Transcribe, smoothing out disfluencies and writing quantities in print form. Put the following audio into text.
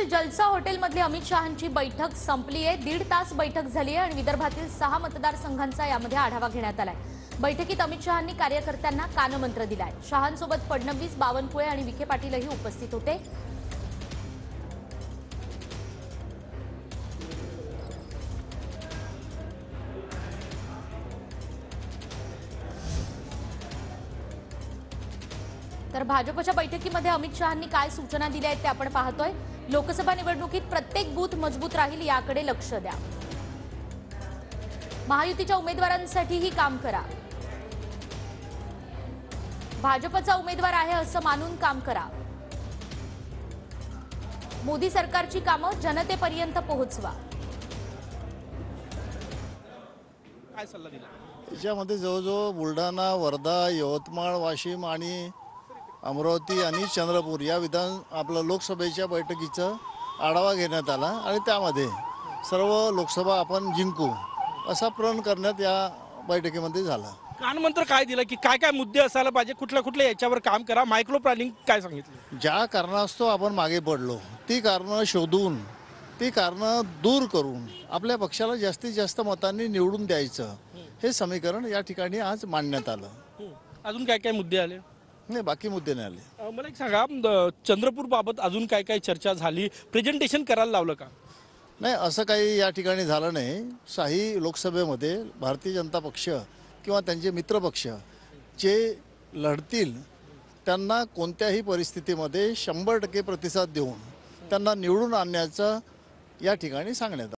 मुंबईतील जलसा हॉटेलमधली अमित शहांची बैठक संपली आहे। 1.5 तास बैठक झाली आहे आणि विदर्भातील 6 मतदारसंघांचा यामध्ये आढावा घेण्यात आलाय। बैठकीत अमित शहांनी कार्यकर्त्यांना कानमंत्र दिलाय। शहांसोबत फडणवीस, बावनकुळे आणि विखे पाटीलही उपस्थित होते। तर भाजपच्या बैठकीमध्ये अमित शहांनी काय सूचना दिल्या आहेत ते आपण पाहतोय। लोकसभा निवडणुकीत प्रत्येक बूथ मजबूत राहील याकडे लक्ष द्या। महायुतीच्या उमेदवारांसाठीही काम करा। भाजपचा उमेदवार आहे असं मानून काम करा। मोदी सरकारची कामं जनतेपर्यंत पोहोचवा। काय सल्ला दिला? याच्यामध्ये जवळजवळ बुलढाणा, वर्धा, यवतमाळ, वाशिम आणि अमरावती आणि चंद्रपूर या आपलं लोकसभेच्या बैठकीचा आढावा घेण्यात आला आणि त्यामध्ये सर्व लोकसभा आपण जिंकू असा प्रण करण्यात या बैठकीमध्ये झाला। कानमंत्र काय दिलं की काय काय मुद्दे असायला पाहिजे, कुठल्या कुठल्या याच्यावर काम करा, मायक्रो प्लॅनिंग काय सांगितलं? ज्या कारणास्तव आपण मागे पडलो ती कारणं शोधून ती कारणं दूर करून आपल्या पक्षाला जास्तीत जास्त मतांनी निवडून द्यायचं हे समीकरण या ठिकाणी आज मांडण्यात आलं। अजून काय काय मुद्दे आले? नाही, बाकी मुद्दे नाही आले। मला एक सांगा, चंद्रपूर बाबत अजून काय काय चर्चा झाली? प्रेझेंटेशन करायला लावलं का? नाही, असं काही या ठिकाणी झालं नाही। शाही लोकसभेमध्ये भारतीय जनता पक्ष किंवा त्यांचे मित्रपक्ष जे लढतील त्यांना कोणत्याही परिस्थितीमध्ये 100% प्रतिसाद देऊन त्यांना निवडून आणण्याचं या ठिकाणी सांगण्यात आलं।